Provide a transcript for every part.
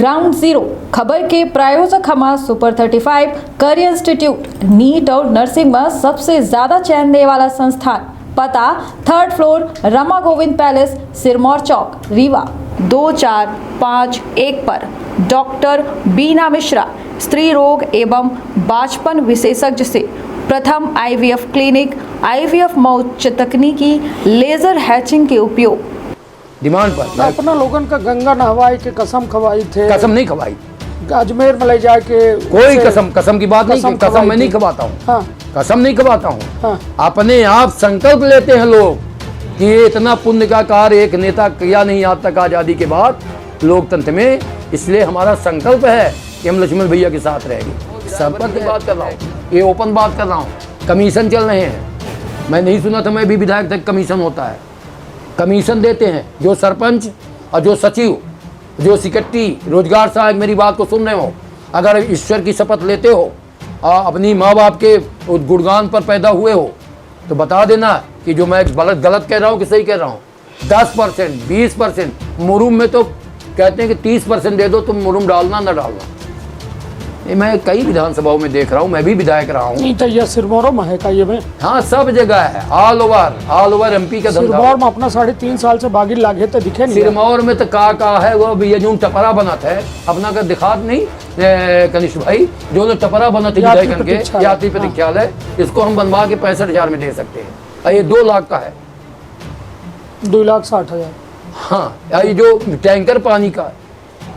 Ground zero खबर के प्रायोजक हमारा सुपर 35 करियर इंस्टीट्यूट नीट और नर्सिंग में सबसे ज्यादा चयन देने वाला संस्थान। पता 3rd floor Rama Govind palace, Sirmaur Chowk, Rewa 2451 पर। डॉक्टर बीना मिश्रा, स्त्री रोग एवं बांझपन विशेषज्ञ से प्रथम IVF क्लिनिक, IVF में उच्च तकनीकी लेजर हैचिंग के उपयोग। डिमांड पर अपना लोगन का गंगा नहवाई के कसम खवाई थे। कसम नहीं खवाई, अजमेर में ले जाके कोई कसम की बात नहीं। कसम मैं नहीं खवाता हूँ। हाँ। कसम नहीं खवाता हूँ। हाँ। अपने आप संकल्प लेते हैं लोग कि ये इतना पुण्य का कार्य एक नेता किया नहीं आज तक आजादी के बाद लोकतंत्र में, इसलिए हमारा संकल्प है कि हम लक्ष्मण भैया के साथ रहेंगे। संपर्क की बात कर रहा हूँ, ये ओपन बात कर रहा हूँ। कमीशन चल रहे हैं, मैं नहीं सुना था, मैं भी विधायक तक कमीशन होता है। कमीशन देते हैं जो सरपंच और जो सचिव, जो सेक्रेटरी, रोजगार सहायक, मेरी बात को सुन रहे हो, अगर ईश्वर की शपथ लेते हो और अपनी माँ बाप के गुणगान पर पैदा हुए हो तो बता देना कि जो मैं गलत कह रहा हूँ कि सही कह रहा हूँ। 10%, 20%, मुरुम में तो कहते हैं कि 30% दे दो, तुम मुरुम डालना ना डालना। ये मैं कई विधानसभाओं में देख रहा हूँ, मैं भी विधायक रहा हूँ। नहीं तो यह सिरमौर में है का ये में? हाँ, सब जगह है, ऑल ओवर MP का धंधा। सिरमौर में अपना 3.5 साल से बागी लागे तो दिखे नहीं। सिरमौर में तो का है वो भैया जो टपरा बना था अपना का दिखात नहीं कनिष्ठ भाई, जो टपरा बना थे यात्री प्रतीक्षालय, इसको हम बनवा के 65,000 में दे सकते हैं। और ये 2 लाख का है, 2,60,000। हाँ, ये जो टैंकर पानी का,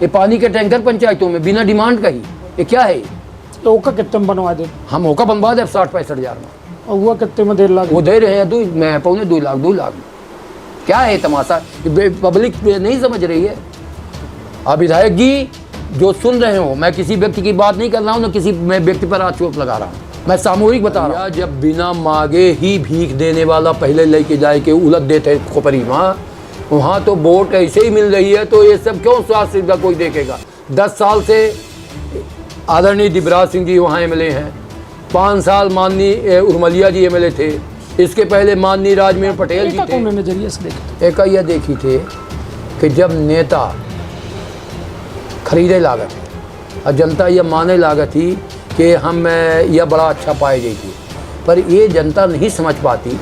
ये पानी के टैंकर पंचायतों में बिना डिमांड का ही, ये क्या है? तो ओका कितने में बनवा दे? हम ओका बनवा दे 60-65,000 में। और हुआ कितने में 1.5 लाख? वो दे रहे हैं 2 लाख। क्या है तमाशा? पब्लिक नहीं समझ रही है। अब विधायक जी जो सुन रहे हो, मैं किसी व्यक्ति की बात नहीं कर रहा हूँ, ना किसी मैं व्यक्ति पर आक्षेप लगा रहा हूँ, मैं सामूहिक बता रहा हूँ। जब बिना मांगे ही भीख देने वाला पहले लेके जाए के उलट देते खोपरी माँ, वहाँ तो वोट ऐसे ही मिल रही है, तो ये सब क्यों स्वास्थ्य सुविधा कोई देखेगा? 10 साल से आदरणीय दिव्यराज सिंह जी वहाँ MLA हैं, 5 साल माननीय उर्मलिया जी MLA थे, इसके पहले माननीय राजमीर पटेल जी थे। नजरिए से देखे एक यह देखी थे कि जब नेता खरीदे लागत और जनता यह माने लागत थी कि हम यह बड़ा अच्छा पाए गई थी, पर ये जनता नहीं समझ पाती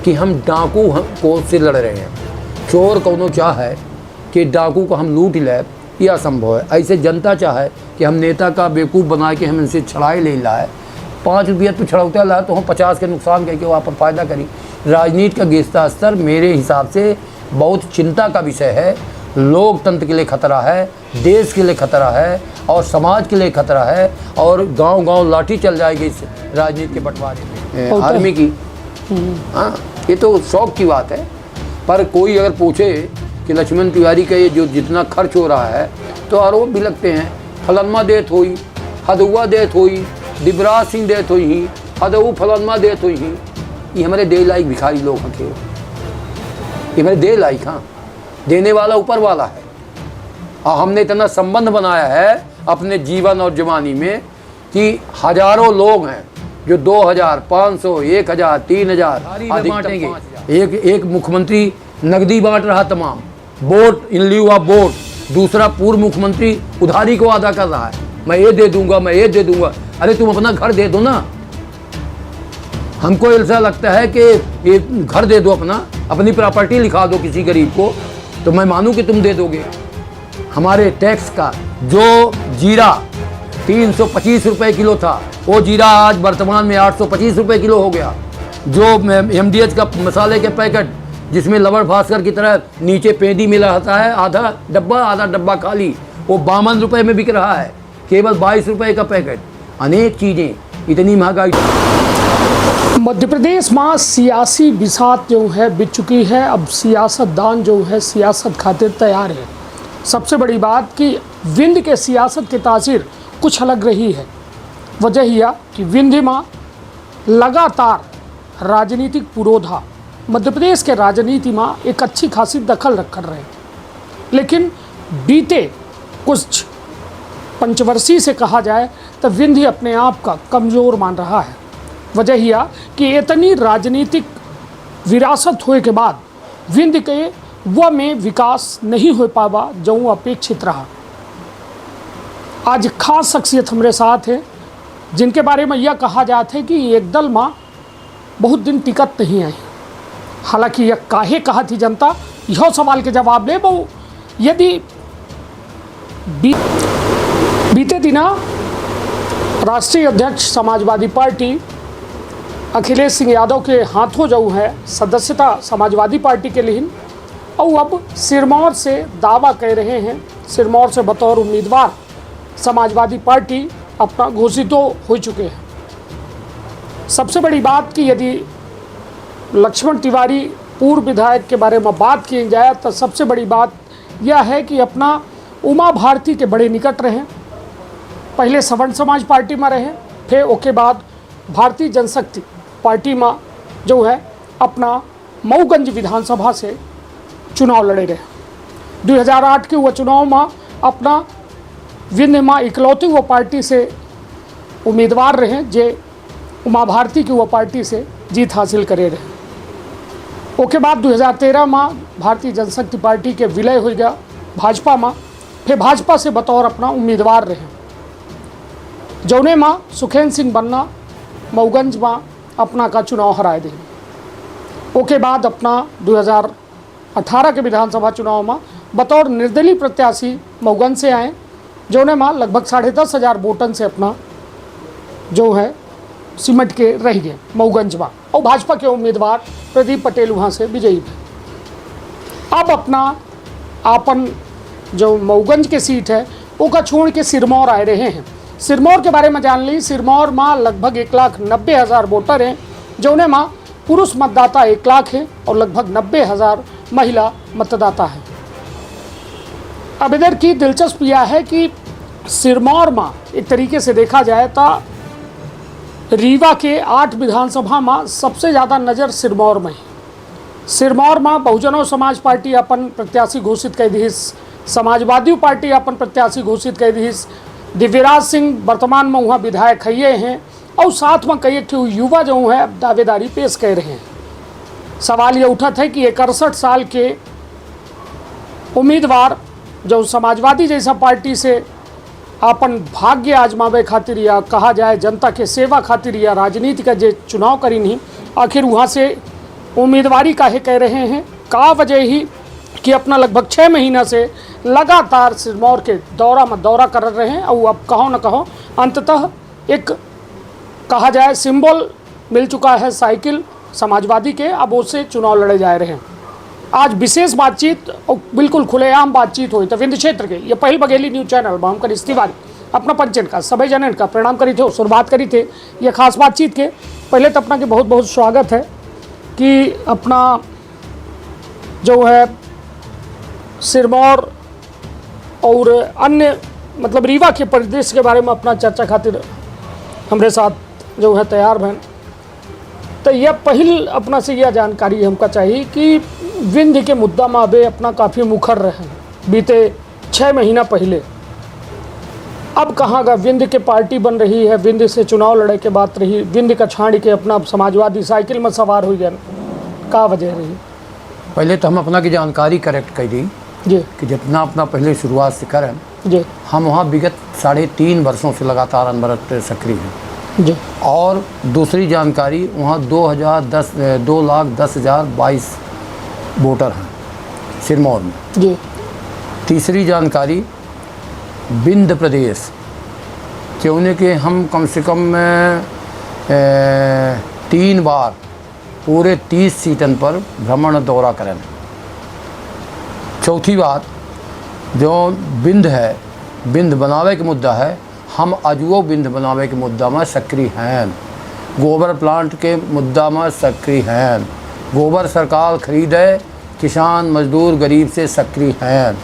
कि हम डाकू को से लड़ रहे हैं। चोर कौनो चाहे कि डाकू को हम लूट ले, यह असंभव है। ऐसे जनता चाहे कि हम नेता का बेवकूफ़ बना के हम इनसे छड़ाए ले लाए, 5 रुपये तो छड़ौता लाए तो हम 50 के नुकसान करके वहाँ पर फ़ायदा करी। राजनीति का गिरता स्तर मेरे हिसाब से बहुत चिंता का विषय है। लोकतंत्र के लिए खतरा है, देश के लिए खतरा है और समाज के लिए खतरा है, और गांव-गांव लाठी चल जाएगी इस राजनीति के बंटवारे में आर्मी की। हाँ, ये तो शौक की बात है। पर कोई अगर पूछे कि लक्ष्मण तिवारी का ये जो जितना खर्च हो रहा है, तो आरोप भी लगते हैं, फलनमा देत हुई, हदुआ देत हुई, दिव्यराज सिंह देत हुई, हदऊ फलनमा देत हुई। ये हमारे दे लाइक भिखारी लोग हैं, ये हमारे दे लाइक। हाँ, देने वाला ऊपर वाला है, और हमने इतना संबंध बनाया है अपने जीवन और जवानी में कि हजारों लोग हैं जो 2,000, 500, 1,000, 3,000 बांटेंगे। एक मुख्यमंत्री नकदी बांट रहा तमाम, वोट इन लिeu ऑफ वोट। दूसरा पूर्व मुख्यमंत्री उधारी को अदा कर रहा है, मैं ये दे दूंगा, मैं ये दे दूंगा। अरे तुम अपना घर दे दो ना। हमको ऐसा लगता है कि ये घर दे दो, अपनी प्रॉपर्टी लिखा दो किसी गरीब को, तो मैं मानूं कि तुम दे दोगे। हमारे टैक्स का जो जीरा 325 रुपये किलो था, वो जीरा आज वर्तमान में 825 रुपये किलो हो गया। जो MDH का मसाले के पैकेट जिसमें लवण भास्कर की तरह नीचे पेंदी मिला होता है, आधा डब्बा खाली, वो 52 रुपये में बिक रहा है, केवल 22 रुपये का पैकेट। अनेक चीज़ें, इतनी महंगाई। मध्य प्रदेश में सियासी बिसात जो है बिच चुकी है। अब सियासतदान जो है सियासत खातिर तैयार है। सबसे बड़ी बात कि विंध्य के सियासत की तासीर कुछ अलग रही है। वजह यह कि विंध्य में लगातार राजनीतिक पुरोधा मध्य प्रदेश के राजनीति में एक अच्छी खासी दखल रख रहे हैं, लेकिन बीते कुछ पंचवर्षीय से कहा जाए तो विंध्य अपने आप का कमज़ोर मान रहा है। वजह यह कि इतनी राजनीतिक विरासत होने के बाद विंध्य के वह में विकास नहीं हो पावा जो अपेक्षित रहा। आज खास शख्सियत हमारे साथ है जिनके बारे में यह कहा जाता है कि एक दल में बहुत दिन टिकट नहीं आई। हालांकि यह काहे कहा थी जनता, यह सवाल के जवाब ले बहु यदि बीते दिना राष्ट्रीय अध्यक्ष समाजवादी पार्टी अखिलेश सिंह यादव के हाथों जो है सदस्यता समाजवादी पार्टी के लिए, और अब सिरमौर से दावा कह रहे हैं, सिरमौर से बतौर उम्मीदवार समाजवादी पार्टी अपना घोषित हो चुके हैं। सबसे बड़ी बात कि यदि लक्ष्मण तिवारी पूर्व विधायक के बारे में बात की जाए तो सबसे बड़ी बात यह है कि अपना उमा भारती के बड़े निकट रहे। पहले सवर्ण समाज पार्टी में रहे, फिर उसके बाद भारतीय जनशक्ति पार्टी में जो है अपना मऊगंज विधानसभा से चुनाव लड़े रहे। 2008 के वह चुनाव में अपना विंध्य में इकलौती वो पार्टी से उम्मीदवार रहे जे उमा भारती की वो पार्टी से जीत हासिल करे रहे। उसके बाद 2013 में भारतीय जनशक्ति पार्टी के विलय हो गया भाजपा में, फिर भाजपा से बतौर अपना उम्मीदवार रहे। जौने में सुखेंद्र सिंह बन्ना मऊगंज में अपना का चुनाव हराए दे। उसके बाद अपना 2018 के विधानसभा चुनाव में बतौर निर्दलीय प्रत्याशी मऊगंज से आए, जौने में लगभग 10,500 वोटन से अपना जो है सिमट के रह गए मऊगंज में, और भाजपा के उम्मीदवार प्रदीप पटेल वहाँ से विजयी थे। अब अपना आपन जो मऊगंज के सीट है वो छोड़ के सिरमौर आए रहे हैं। सिरमौर के बारे में जान ली, सिरमौर में लगभग 1,90,000 वोटर हैं, जौने में पुरुष मतदाता 1 लाख है और लगभग 90,000 महिला मतदाता है। अब इधर की दिलचस्प यह है कि सिरमौर में एक तरीके से देखा जाए तो रीवा के 8 विधानसभा में सबसे ज़्यादा नज़र सिरमौर में है। सिरमौर में बहुजनों समाज पार्टी अपन प्रत्याशी घोषित कर दी, समाजवादी पार्टी अपन प्रत्याशी घोषित कर दी, दिव्यराज सिंह वर्तमान में वहाँ विधायक हैं, और साथ में कई युवा जो है दावेदारी पेश कर रहे हैं। सवाल ये उठा था कि 61 साल के उम्मीदवार जो समाजवादी जैसा पार्टी से अपन भाग्य आजमावे खातिर या कहा जाए जनता के सेवा खातिर या राजनीति का जो चुनाव करी नहीं, आखिर वहाँ से उम्मीदवारी काहे कह रहे हैं। का वजह ही कि अपना लगभग 6 महीना से लगातार सिरमौर के दौरा कर रहे हैं, और अब कहो न कहो अंततः एक कहा जाए सिंबल मिल चुका है साइकिल समाजवादी के, अब उससे चुनाव लड़े जा रहे हैं। आज विशेष बातचीत और बिल्कुल खुलेआम बातचीत हुई तो विंध्य क्षेत्र के ये पहल बघेली न्यूज़ चैनल में हम करीश तिवारी अपना पंचन का सभी जनन का प्रणाम करी थे, शुरुआत करी थे ये खास बातचीत के। पहले तो अपना के बहुत बहुत स्वागत है कि अपना जो है सिरमौर और अन्य मतलब रीवा के परिदृश्य के बारे में अपना चर्चा खातिर हमारे साथ जो है तैयार बहन। तो यह पहल अपना से यह जानकारी हमका चाहिए कि विंध्य के मुद्दा में अबे अपना काफ़ी मुखर रहे बीते 6 महीना पहले, अब कहाँ का विंध्य के पार्टी बन रही है, विंध्य से चुनाव लड़े के बात रही, विंध्य का छाड़ के अपना समाजवादी साइकिल में सवार हुई गया, का वजह रही? पहले तो हम अपना की जानकारी करेक्ट कर दी जी कि जितना अपना पहले शुरुआत से करें जी, हम वहाँ विगत 3.5 वर्षों से लगातार अनवरत सक्रिय हैं जी। और दूसरी जानकारी वहाँ 2,10,22 वोटर हैं सिरमौर में जी। तीसरी जानकारी विंध्य प्रदेश के होने के हम कम से कम 3 बार पूरे 30 सीटन पर भ्रमण दौरा करें। चौथी बात जो विंध्य है, विंध्य बनावे के मुद्दा है, हम अजुओ विंध्य बनावे के मुद्दा में सक्रिय हैं, गोबर प्लांट के मुद्दा में सक्रिय हैं, गोबर सरकार खरीदे, किसान मजदूर गरीब से सक्रिय हैं,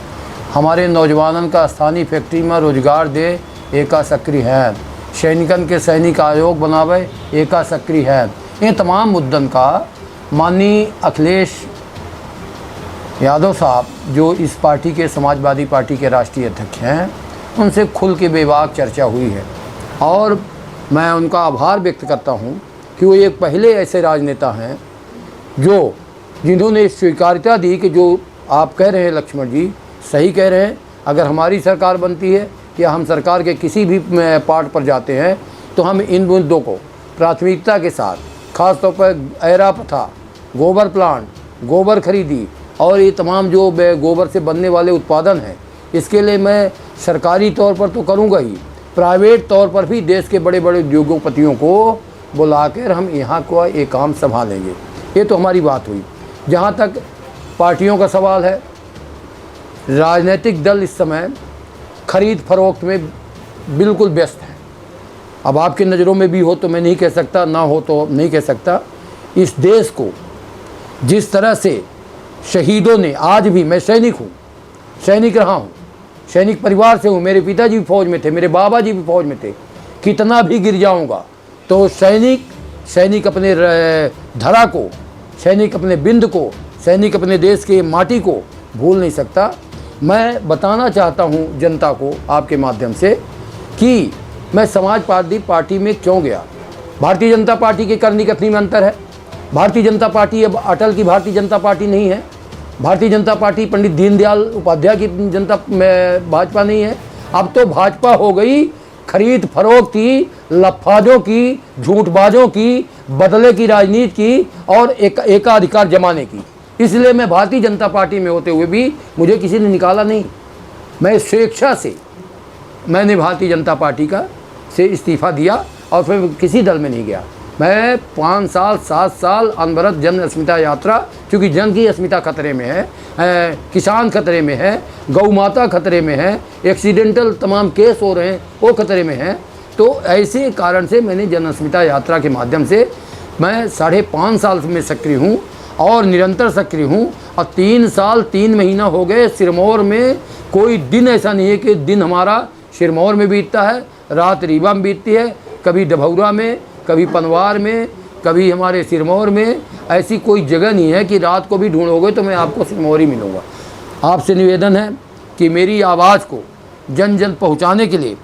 हमारे नौजवानों का स्थानीय फैक्ट्री में रोजगार दे एका सक्रिय हैं, सैनिकन के सैनिक आयोग बनावे एका सक्रिय हैं। ये तमाम मुद्दन का माननीय अखिलेश यादव साहब जो इस पार्टी के समाजवादी पार्टी के राष्ट्रीय अध्यक्ष हैं उनसे खुल के बेबाक चर्चा हुई है, और मैं उनका आभार व्यक्त करता हूं कि वो एक पहले ऐसे राजनेता हैं जिन्होंने स्वीकार्यता दी कि जो आप कह रहे हैं लक्ष्मण जी सही कह रहे हैं, अगर हमारी सरकार बनती है या हम सरकार के किसी भी पार्ट पर जाते हैं तो हम इन मुद्दों को प्राथमिकता के साथ, ख़ास तौर पर ऐरा प्रथा, गोबर प्लांट, गोबर खरीदी और ये तमाम जो गोबर से बनने वाले उत्पादन हैं, इसके लिए मैं सरकारी तौर पर तो करूँगा ही, प्राइवेट तौर पर भी देश के बड़े बड़े उद्योगपतियों को बुलाकर हम यहाँ को एक काम संभालेंगे। ये तो हमारी बात हुई। जहाँ तक पार्टियों का सवाल है, राजनीतिक दल इस समय खरीद फरोख्त में बिल्कुल व्यस्त हैं। अब आपकी नज़रों में भी हो तो मैं नहीं कह सकता, ना हो तो नहीं कह सकता। इस देश को जिस तरह से शहीदों ने, आज भी मैं सैनिक हूँ, सैनिक रहा हूँ, सैनिक परिवार से हूँ, मेरे पिताजी भी फौज में थे, मेरे बाबा जी भी फौज में थे, कितना भी गिर जाऊँगा तो सैनिक अपने धरा को, सैनिक अपने बिंद को, सैनिक अपने देश के माटी को भूल नहीं सकता। मैं बताना चाहता हूँ जनता को आपके माध्यम से कि मैं समाजवादी पार्टी में क्यों गया। भारतीय जनता पार्टी के करनी कथनी में अंतर है। भारतीय जनता पार्टी अब अटल की भारतीय जनता पार्टी नहीं है। भारतीय जनता पार्टी पंडित दीनदयाल उपाध्याय की जनता भाजपा नहीं है। अब तो भाजपा हो गई खरीद फरोख्त की, लफाजों की, झूठबाजों की, बदले की राजनीति की और एकाधिकार जमाने की। इसलिए मैं भारतीय जनता पार्टी में होते हुए भी मुझे किसी ने निकाला नहीं। मैं स्वेच्छा से मैंने भारतीय जनता पार्टी का से इस्तीफ़ा दिया और फिर किसी दल में नहीं गया। मैं 5 साल 7 साल अनवरत जन अस्मिता यात्रा, क्योंकि जन की अस्मिता खतरे में है, किसान खतरे में है, गौ माता खतरे में है, एक्सीडेंटल तमाम केस हो रहे हैं वो खतरे में हैं। तो ऐसे कारण से मैंने जन अस्मिता यात्रा के माध्यम से मैं 5.5 साल में सक्रिय हूँ और निरंतर सक्रिय हूँ। और 3 साल 3 महीना हो गए सिरमौर में कोई दिन ऐसा नहीं है कि दिन हमारा सिरमौर में बीतता है, रात रीवा में बीतती है, कभी डभौरा में, कभी पनवार में, कभी हमारे सिरमौर में। ऐसी कोई जगह नहीं है कि रात को भी ढूंढोगे तो मैं आपको सिरमौर ही मिलूँगा। आपसे निवेदन है कि मेरी आवाज़ को जन जन पहुँचाने के लिए,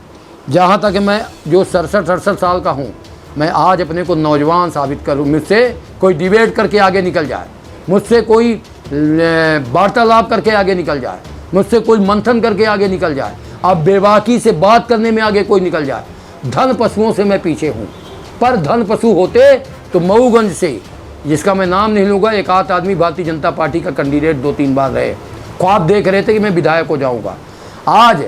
जहाँ तक मैं जो 67-68 साल का हूँ, मैं आज अपने को नौजवान साबित करूँ। मुझसे कोई डिबेट करके आगे निकल जाए, मुझसे कोई वार्तालाप करके आगे निकल जाए, मुझसे कोई मंथन करके आगे निकल जाए, अब बेबाकी से बात करने में आगे कोई निकल जाए। धन पशुओं से मैं पीछे हूँ, पर धन पशु होते तो मऊगंज से, जिसका मैं नाम नहीं लूँगा, एक आध आदमी भारतीय जनता पार्टी का कैंडिडेट 2-3 बार रहे, ख्वाब देख रहे थे कि मैं विधायक हो जाऊँगा। आज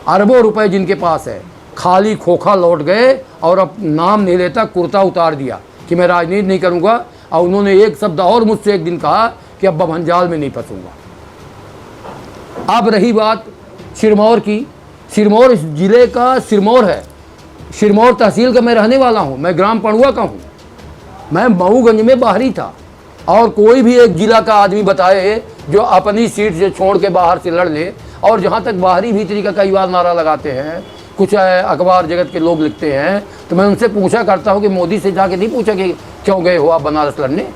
अरबों रुपए जिनके पास है खाली खोखा लौट गए और अब नाम नहीं लेता, कुर्ता उतार दिया कि मैं राजनीति नहीं करूँगा। और उन्होंने एक शब्द और मुझसे एक दिन कहा कि अब भंजाल में नहीं फंसूँगा। अब रही बात सिरमौर की, सिरमौर इस ज़िले का सिरमौर है, सिरमौर तहसील का मैं रहने वाला हूँ, मैं ग्राम पड़ुआ का हूँ। मैं मऊगंज में बाहरी था और कोई भी एक ज़िला का आदमी बताए जो अपनी सीट से छोड़ के बाहर से लड़ ले। और जहाँ तक बाहरी भीतरी का कई बार नारा लगाते हैं, कुछ अखबार जगत के लोग लिखते हैं, तो मैं उनसे पूछा करता हूँ कि मोदी से जाके नहीं पूछा कि क्यों गए हो आप बनारस लड़ने?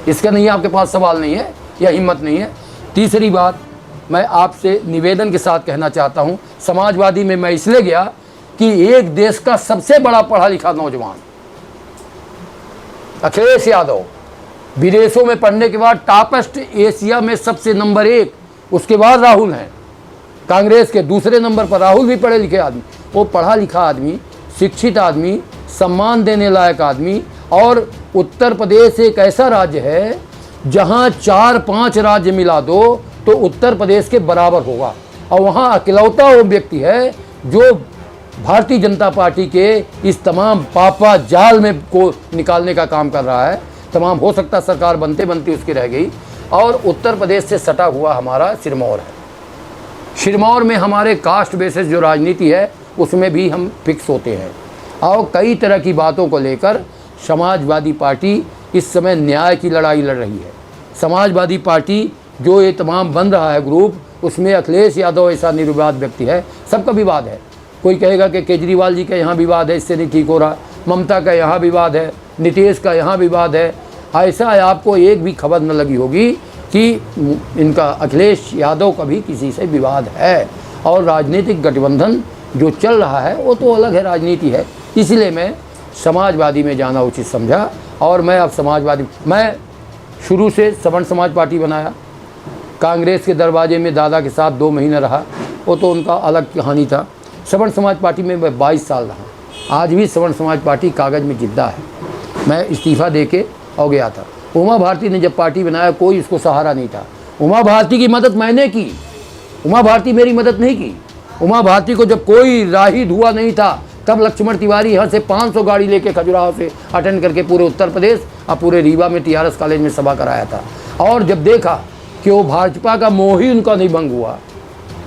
इसका नहीं, आपके पास सवाल नहीं है या हिम्मत नहीं है। तीसरी बात मैं आपसे निवेदन के साथ कहना चाहता हूँ, समाजवादी में मैं इसलिए गया कि एक देश का सबसे बड़ा पढ़ा लिखा नौजवान अखिलेश यादव विदेशों में पढ़ने के बाद टॉपेस्ट एशिया में सबसे नंबर 1, उसके बाद राहुल हैं। कांग्रेस के दूसरे नंबर पर राहुल भी पढ़े लिखे आदमी। वो पढ़ा लिखा आदमी, शिक्षित आदमी, सम्मान देने लायक आदमी। और उत्तर प्रदेश एक ऐसा राज्य है जहाँ 4-5 राज्य मिला दो तो उत्तर प्रदेश के बराबर होगा। और वहाँ अकेलौता वो व्यक्ति है जो भारतीय जनता पार्टी के इस तमाम पापा जाल में को निकालने का काम कर रहा है। तमाम हो सकता सरकार बनते बनते उसकी रह गई। और उत्तर प्रदेश से सटा हुआ हमारा सिरमौर है। सिरमौर में हमारे कास्ट बेसिस जो राजनीति है उसमें भी हम फिक्स होते हैं। और कई तरह की बातों को लेकर समाजवादी पार्टी इस समय न्याय की लड़ाई लड़ रही है। समाजवादी पार्टी जो ये तमाम बन रहा है ग्रुप, उसमें अखिलेश यादव ऐसा निर्विवाद व्यक्ति है। सबका विवाद है। कोई कहेगा कि केजरीवाल जी का यहाँ विवाद है, इससे नहीं ठीक हो रहा, ममता का यहाँ विवाद है, नीतीश का यहाँ विवाद है। ऐसा आपको एक भी खबर न लगी होगी कि इनका अखिलेश यादव का भी किसी से विवाद है। और राजनीतिक गठबंधन जो चल रहा है वो तो अलग है, राजनीति है। इसलिए मैं समाजवादी में जाना उचित समझा। और मैं अब समाजवादी, मैं शुरू से सवर्ण समाज पार्टी बनाया, कांग्रेस के दरवाजे में दादा के साथ 2 महीने रहा, वो तो उनका अलग कहानी था। सवर्ण समाज पार्टी में मैं 22 साल रहा। आज भी सवर्ण समाज पार्टी कागज़ में जिद्दा है। मैं इस्तीफ़ा दे के हो गया था। उमा भारती ने जब पार्टी बनाया कोई उसको सहारा नहीं था। उमा भारती की मदद मैंने की, उमा भारती मेरी मदद नहीं की। उमा भारती को जब कोई राही धुआ नहीं था तब लक्ष्मण तिवारी यहाँ से 500 गाड़ी लेके खजुराहो से अटेंड करके पूरे उत्तर प्रदेश और पूरे रीवा में TRS कॉलेज में सभा कराया था। और जब देखा कि वो भाजपा का मोह ही उनका नहीं भंग हुआ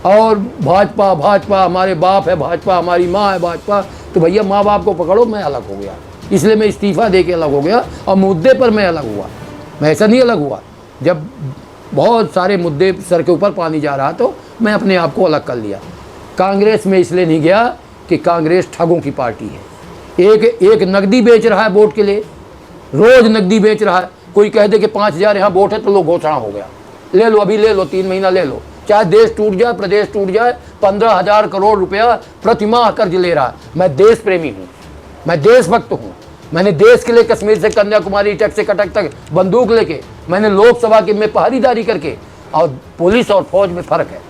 और भाजपा भाजपा हमारे बाप है, भाजपा हमारी माँ है भाजपा, तो भैया माँ बाप को पकड़ो, मैं अलग हो गया। इसलिए मैं इस्तीफ़ा दे के अलग हो गया और मुद्दे पर मैं अलग हुआ। मैं ऐसा नहीं अलग हुआ, जब बहुत सारे मुद्दे सर के ऊपर पानी जा रहा तो मैं अपने आप को अलग कर लिया। कांग्रेस में इसलिए नहीं गया कि कांग्रेस ठगों की पार्टी है। एक नकदी बेच रहा है वोट के लिए, रोज़ नकदी बेच रहा है। कोई कह दे कि 5000 यहाँ वोट है तो लोग घोषणा हो गया, ले लो अभी ले लो, 3 महीना ले लो, चाहे देश टूट जाए प्रदेश टूट जाए। 15,000 करोड़ रुपया प्रतिमाह कर्ज ले रहा है। मैं देश प्रेमी हूँ, मैं देशभक्त हूँ। मैंने देश के लिए कश्मीर से कन्याकुमारी तक से कटक तक बंदूक लेके, मैंने लोकसभा के में पहरेदारी करके, और पुलिस और फौज में फ़र्क है।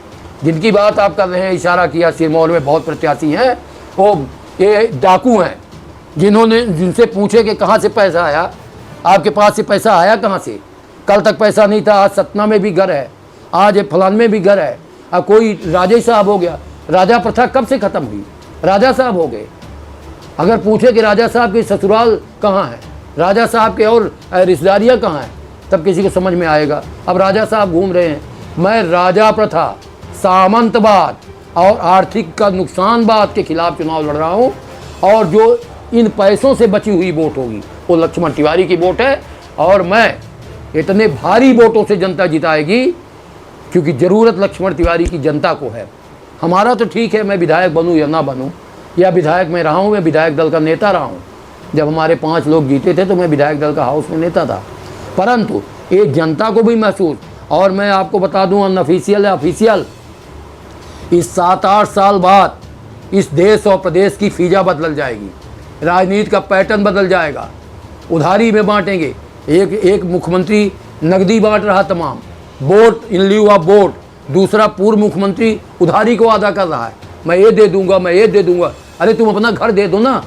जिनकी बात आप कर रहे हैं, इशारा किया, सिरमौर में बहुत प्रत्याशी हैं, वो ये डाकू हैं जिनसे पूछे कि कहाँ से पैसा आया, आपके पास से पैसा आया कहाँ से? कल तक पैसा नहीं था, आज सतना में भी घर है, आज फलान में भी घर है। अब कोई राजा साहब हो गया। राजा प्रथा कब से ख़त्म हुई? राजा साहब हो गए। अगर पूछे कि राजा साहब की ससुराल कहाँ है, राजा साहब के और रिश्तेदारियाँ कहाँ हैं, तब किसी को समझ में आएगा। अब राजा साहब घूम रहे हैं। मैं राजा प्रथा, सामंतवाद और आर्थिक का नुकसानवाद के खिलाफ चुनाव लड़ रहा हूँ। और जो इन पैसों से बची हुई वोट होगी वो लक्ष्मण तिवारी की वोट है, और मैं इतने भारी वोटों से जनता जिताएगी क्योंकि ज़रूरत लक्ष्मण तिवारी की जनता को है। हमारा तो ठीक है, मैं विधायक बनूँ या ना बनूँ, या विधायक में रहा हूँ, मैं विधायक दल का नेता रहा हूँ। जब हमारे 5 लोग जीते थे तो मैं विधायक दल का हाउस में नेता था, परंतु एक जनता को भी महसूस। और मैं आपको बता दूँ, अनऑफिशियल या ऑफिशियल, इस 7-8 साल बाद इस देश और प्रदेश की फिजा बदल जाएगी, राजनीति का पैटर्न बदल जाएगा। उधारी में बांटेंगे। एक मुख्यमंत्री नकदी बांट रहा तमाम, वोट इन लिeu ऑफ वोट। दूसरा पूर्व मुख्यमंत्री उधारी को अदा कर रहा है, मैं ये दे दूंगा, मैं ये दे दूंगा। अरे तुम अपना घर दे दो ना।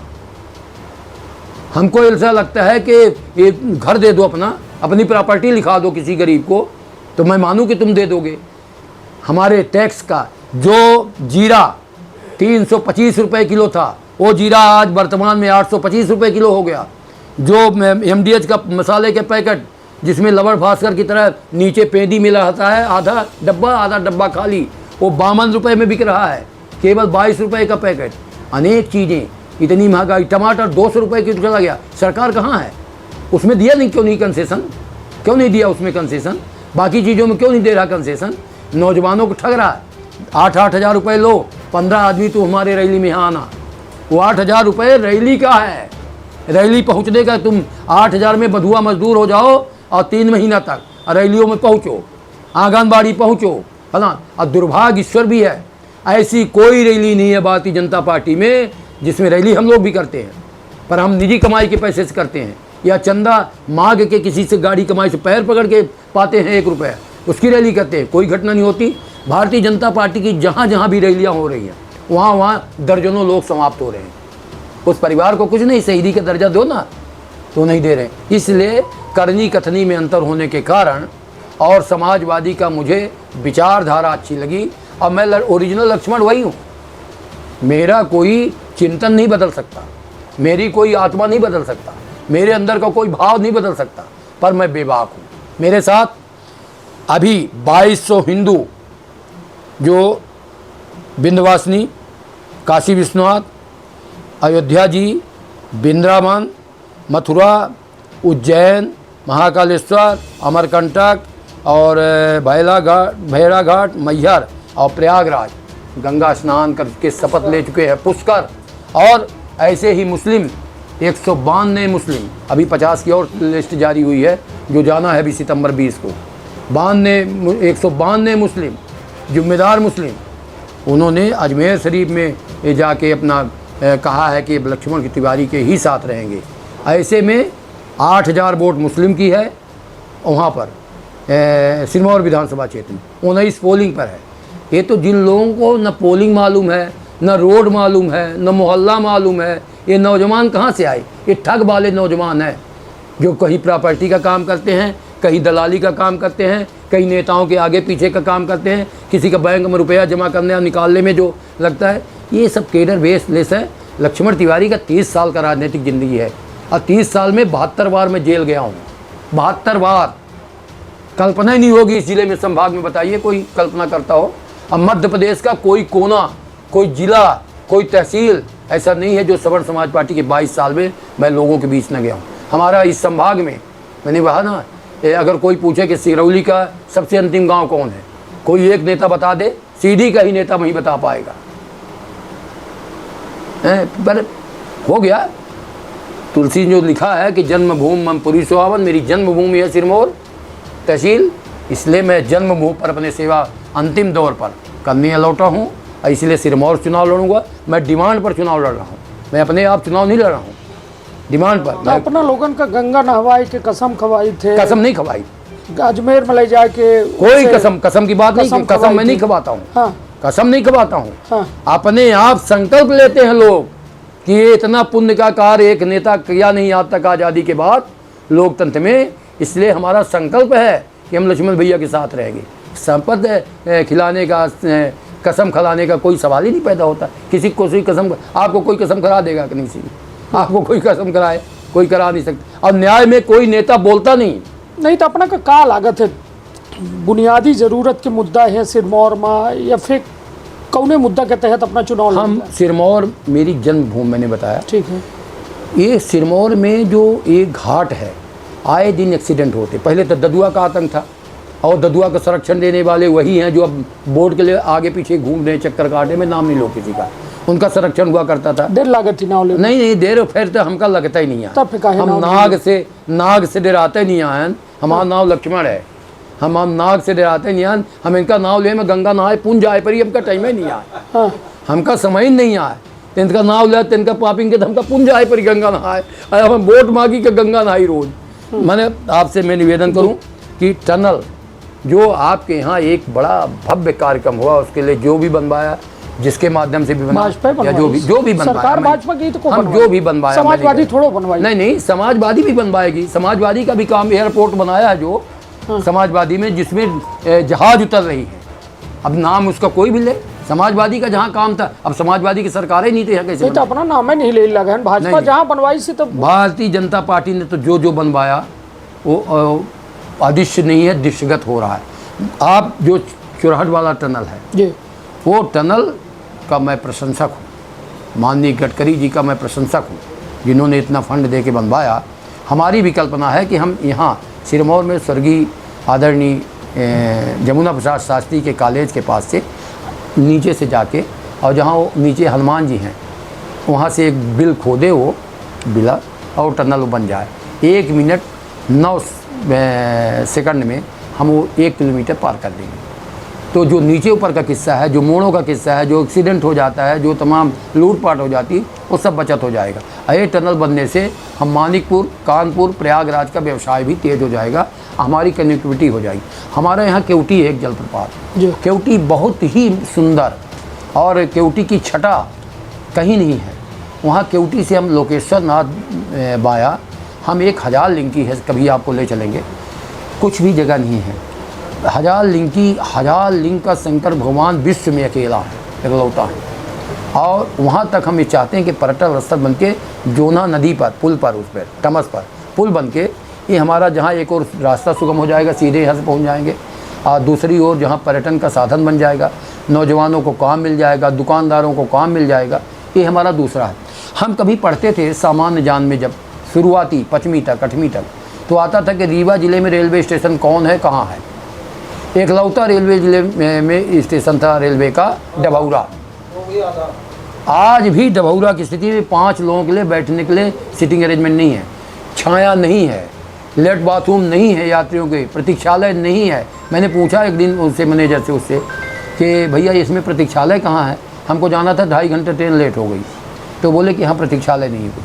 हमको ऐसा लगता है कि ये घर दे दो, अपनी प्रॉपर्टी लिखा दो किसी गरीब को, तो मैं मानूं कि तुम दे दोगे। हमारे टैक्स का जो जीरा 325 रुपये किलो था, वो जीरा आज वर्तमान में 825 रुपये किलो हो गया। जो MDH का मसाले के पैकेट जिसमें लवण भास्कर की तरह नीचे पेंदी मिला रहता है, आधा डब्बा खाली, वो 52 रुपये में बिक रहा है, केवल 22 रुपये का पैकेट। अनेक चीज़ें, इतनी महंगाई। टमाटर 200 रुपये की चला गया। सरकार कहाँ है? उसमें दिया नहीं, क्यों नहीं कंसेशन? क्यों नहीं दिया उसमें कंसेशन? बाकी चीज़ों में क्यों नहीं दे रहा कंसेशन? नौजवानों को ठग रहा है। 8-8 हज़ार रुपये लो, 15 आदमी तो हमारे रैली में यहाँ आना, वो 8 हज़ार रुपये रैली का है। रैली पहुँचने का, तुम 8 हज़ार में बधुआ मजदूर हो जाओ और 3 महीना तक रैलियों में पहुँचो, आंगनबाड़ी पहुँचो, फलां। और दुर्भाग्य ईश्वर भी है, ऐसी कोई रैली नहीं है भारतीय जनता पार्टी में जिसमें रैली हम लोग भी करते हैं, पर हम निजी कमाई के पैसे से करते हैं, या चंदा मांग के किसी से गाड़ी कमाई से पैर पकड़ के पाते हैं 1 रुपया, उसकी रैली करते हैं। कोई घटना नहीं होती। भारतीय जनता पार्टी की जहाँ जहाँ भी रैलियाँ हो रही हैं, वहाँ दर्जनों लोग समाप्त हो रहे हैं। उस परिवार को कुछ नहीं, शहीदी का दर्जा दो ना, तो नहीं दे रहे। इसलिए करनी कथनी में अंतर होने के कारण और समाजवादी का मुझे विचारधारा अच्छी लगी, और मैं ओरिजिनल लक्ष्मण वही हूँ। मेरा कोई चिंतन नहीं बदल सकता, मेरी कोई आत्मा नहीं बदल सकता, मेरे अंदर का कोई भाव नहीं बदल सकता, पर मैं बेबाक हूँ। मेरे साथ अभी 2200 हिंदू जो विंध्यवासिनी, काशी विश्वनाथ, अयोध्या जी, वृंदावन, मथुरा, उज्जैन, महाकालेश्वर, अमरकंटक और भैरा घाट, मैहर और प्रयागराज गंगा स्नान करके शपथ ले चुके हैं, पुष्कर। और ऐसे ही मुस्लिम 192 मुस्लिम, अभी 50 की और लिस्ट जारी हुई है जो जाना है अभी सितंबर 20 को। 192 मुस्लिम, जिम्मेदार मुस्लिम, उन्होंने अजमेर शरीफ में जाके अपना कहा है कि लक्ष्मण तिवारी के ही साथ रहेंगे। ऐसे में 8000 वोट मुस्लिम की है वहाँ पर सिरमौर विधानसभा क्षेत्र में, 19 पोलिंग पर है। ये तो जिन लोगों को न पोलिंग मालूम है, न रोड मालूम है, न मोहल्ला मालूम है। ये नौजवान कहाँ से आए? ये ठग वाले नौजवान हैं जो कहीं प्रॉपर्टी का काम करते हैं, कहीं दलाली का काम करते हैं, कई नेताओं के आगे पीछे का काम करते हैं, किसी का बैंक में रुपया जमा करने और निकालने में जो लगता है, ये सब केडर बेसलेस है। लक्ष्मण तिवारी का 30 साल का राजनीतिक ज़िंदगी है और 30 साल में 72 बार मैं जेल गया हूँ। 72 बार। कल्पना ही नहीं होगी इस ज़िले में, संभाग में बताइए कोई कल्पना करता हो। अब मध्य प्रदेश का कोई कोना, कोई ज़िला, कोई तहसील ऐसा नहीं है जो सवर्ण समाज पार्टी के 22 साल में मैं लोगों के बीच न गया हूँ। हमारा इस संभाग में, मैंने कहा ना, अगर कोई पूछे कि सिरौली का सबसे अंतिम गांव कौन है, कोई एक नेता बता दे, सीधी का ही नेता वहीं बता पाएगा। पर हो गया। तुलसी जो लिखा है कि जन्मभूमि मम पुरी सुहावन, मेरी जन्मभूमि है सिरमौर तहसील, इसलिए मैं जन्मभूमि पर अपने सेवा अंतिम दौर पर करने लौटा हूँ, इसलिए सिरमौर चुनाव लड़ूंगा। मैं डिमांड पर चुनाव लड़ रहा हूँ, मैं अपने आप चुनाव नहीं लड़ रहा हूँ, डिमांड पर। तो अपना लोगन का गंगा नहवाई के कसम खवाई थे, कसम नहीं खवाई, अजमेर में ले जाके कोई कसम की बात नहीं, कसम मैं नहीं खवाता हूँ। हाँ, कसम नहीं खवाता हूँ। हाँ। अपने आप संकल्प लेते हैं लोग कि ये इतना पुण्य का कार्य एक नेता किया नहीं आज तक आज़ादी के बाद लोकतंत्र में, इसलिए हमारा संकल्प है कि हम लक्ष्मण भैया के साथ रहेंगे। संपत्ति खिलाने का, कसम खिलाने का कोई सवाल ही नहीं पैदा होता। किसी को कोई कसम, आपको कोई कसम करा देगा कि नहीं? सी आपको कोई कसम कराए, कोई करा नहीं सकता। और न्याय में कोई नेता बोलता नहीं तो अपना का लागत है, बुनियादी जरूरत के मुद्दा है सिरमौर में, या फिर कौने मुद्दा के तहत अपना चुनाव लड़ना? हम सिरमौर मेरी जन्मभूमि, मैंने बताया। ठीक है। ये सिरमौर में जो एक घाट है, आए दिन एक्सीडेंट होते। पहले तो ददुआ का आतंक था और ददुआ का संरक्षण देने वाले वही हैं जो अब बोर्ड के लिए आगे पीछे घूम रहे, चक्कर काटे में नाम नहीं लो किसी का, उनका संरक्षण हुआ करता था। देर लागत थी नाव ले? नहीं देर फिर तो हमका लगता ही नहीं है। हम नाग से डराते नहीं आए। हमारा नाम लक्ष्मण है, हम नाग से डराते नहीं आए। हम इनका नाम ले में गंगा नहाए पुंज आए पर ही हमका टाइम ही नहीं आए, हमका समय ही नहीं आए। इनका नाम ले इनका पापिंग के हमका पुंज आए पर गंगा नहाए, हम वोट मांगी के गंगा नहाई रोज। मैंने आपसे मैं निवेदन करूं कि टनल जो आपके यहाँ एक बड़ा भव्य कार्यक्रम हुआ, उसके लिए जो भी बनवाया, जिसके माध्यम से भी बनवाया, या जो भी बनवाया, सरकार भाजपा की तो हम जो भी बनवाया, समाजवादी थोड़ा बनवाई। नहीं, समाजवादी भी बनवाएगी। समाजवादी का भी काम, एयरपोर्ट बनाया है जो समाजवादी में, जिसमें जहाज उतर रही है। अब नाम उसका कोई भी ले, समाजवादी का जहाँ काम था, अब समाजवादी की सरकार ही नहीं थी, कैसे? तो अपना नाम नहीं ले लगा है भाजपा जहाँ बनवाई से। तो भारतीय जनता पार्टी ने तो जो बनवाया वो अदृश्य नहीं है, दृश्यगत हो रहा है। आप जो चुरहट वाला टनल है जी, वो टनल का मैं प्रशंसक हूँ, माननीय गडकरी जी का मैं प्रशंसक हूँ, जिन्होंने इतना फंड दे के बनवाया। हमारी भी कल्पना है कि हम यहाँ सिरमौर में स्वर्गीय आदरणीय जमुना प्रसाद शास्त्री के कॉलेज के पास से नीचे से जाके, और जहाँ वो नीचे हनुमान जी हैं, वहाँ से एक बिल खोदे, वो बिला और टनल बन जाए। 1 मिनट 9 सेकंड में हम वो 1 किलोमीटर पार कर देंगे। तो जो नीचे ऊपर का किस्सा है, जो मोड़ों का किस्सा है, जो एक्सीडेंट हो जाता है, जो तमाम लूटपाट हो जाती है, वो सब बचत हो जाएगा। ये टनल बनने से हम मानिकपुर, कानपुर, प्रयागराज का व्यवसाय भी तेज़ हो जाएगा, हमारी कनेक्टिविटी हो जाएगी। हमारे यहाँ केवटी है एक जलप्रपात, केवटी बहुत ही सुंदर, और केवटी की छटा कहीं नहीं है। वहाँ केवटी से हम लोकेश्वर नाथ बाया, हम 1000 लिंकी है, कभी आपको ले चलेंगे, कुछ भी जगह नहीं है। 1000 लिंक का शंकर भगवान विश्व में अकेला है, इकलौता है। और वहाँ तक हम ये चाहते हैं कि पर्यटन स्थल बन के जोना नदी पर, पुल पर, उस पर टमस पर पुल बन के, ये हमारा जहाँ एक और रास्ता सुगम हो जाएगा, सीधे यहाँ से पहुँच जाएंगे। और दूसरी ओर जहाँ पर्यटन का साधन बन जाएगा, नौजवानों को काम मिल जाएगा, दुकानदारों को काम मिल जाएगा। ये हमारा दूसरा है। हम कभी पढ़ते थे सामान्य ज्ञान में, जब शुरुआती 5वीं तक 8वीं तक, तो आता था कि रीवा ज़िले में रेलवे स्टेशन कौन है, कहाँ है। एकलौता रेलवे ज़िले में स्टेशन था रेलवे का डभौरा। आज भी डभौरा की स्थिति में 5 लोगों के लिए बैठने के लिए सिटिंग अरेंजमेंट नहीं है, छाया नहीं है, लेट बाथरूम नहीं है, यात्रियों के प्रतीक्षालय नहीं है। मैंने पूछा एक दिन उससे, मैनेजर से, उससे कि भैया इसमें प्रतीक्षालय कहाँ है, हमको जाना था, 2.5 घंटे ट्रेन लेट हो गई। तो बोले कि हाँ प्रतीक्षालय नहीं है कुछ।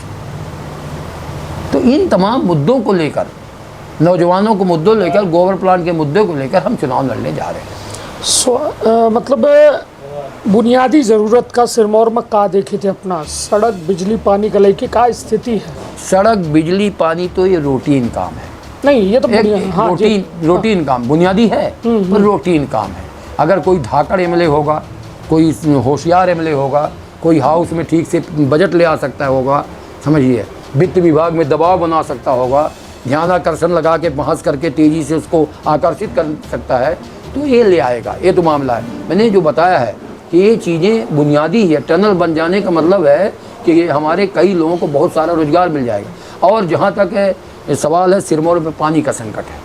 तो इन तमाम मुद्दों को लेकर, नौजवानों को मुद्दों लेकर, गोबर प्लांट के मुद्दे को लेकर हम चुनाव लड़ने जा रहे हैं। मतलब बुनियादी ज़रूरत का सिरमौर में का देखे थे अपना सड़क बिजली पानी का लेके का स्थिति है? सड़क बिजली पानी तो ये रूटीन काम है, नहीं ये तो एक हाँ जी, रूटीन काम बुनियादी है, पर रूटीन काम है। अगर कोई धाकड़ एमएलए होगा, कोई होशियार एमएलए होगा, कोई हाउस में ठीक से बजट ले आ सकता होगा, समझिए, वित्त विभाग में दबाव बना सकता होगा, ध्यानाकर्षण लगा के बहस करके तेज़ी से उसको आकर्षित कर सकता है, तो ये ले आएगा। ये तो मामला है। मैंने जो बताया है कि ये चीज़ें बुनियादी है। टनल बन जाने का मतलब है कि ये हमारे कई लोगों को बहुत सारा रोज़गार मिल जाएगा। और जहाँ तक है सवाल है सिरमौर में पानी का संकट है।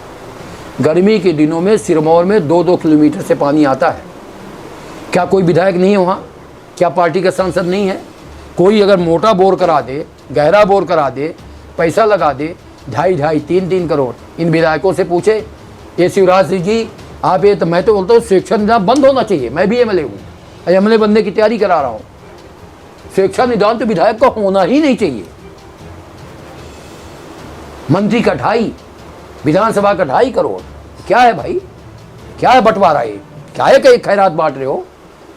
गर्मी के दिनों में सिरमौर में 2-2 किलोमीटर से पानी आता है। क्या कोई विधायक नहीं है वहाँ? क्या पार्टी का सांसद नहीं है? कोई अगर मोटा बोर करा दे, गहरा बोर करा दे, पैसा लगा दे 2.5 3 करोड़, इन विधायकों से पूछे। ये शिवराज सिंह जी आप ये तो मैं तो बोलता हूँ शिक्षा निदान बंद होना चाहिए। मैं भी एमएलए हूँ, एमएलए बनने की तैयारी करा रहा हूँ। शिक्षा निदान तो विधायक का होना ही नहीं चाहिए। मंत्री का 2.5, विधानसभा का 2.5 करोड़, क्या है भाई? क्या है बंटवारा? ये क्या है कि खैरात बांट रहे हो?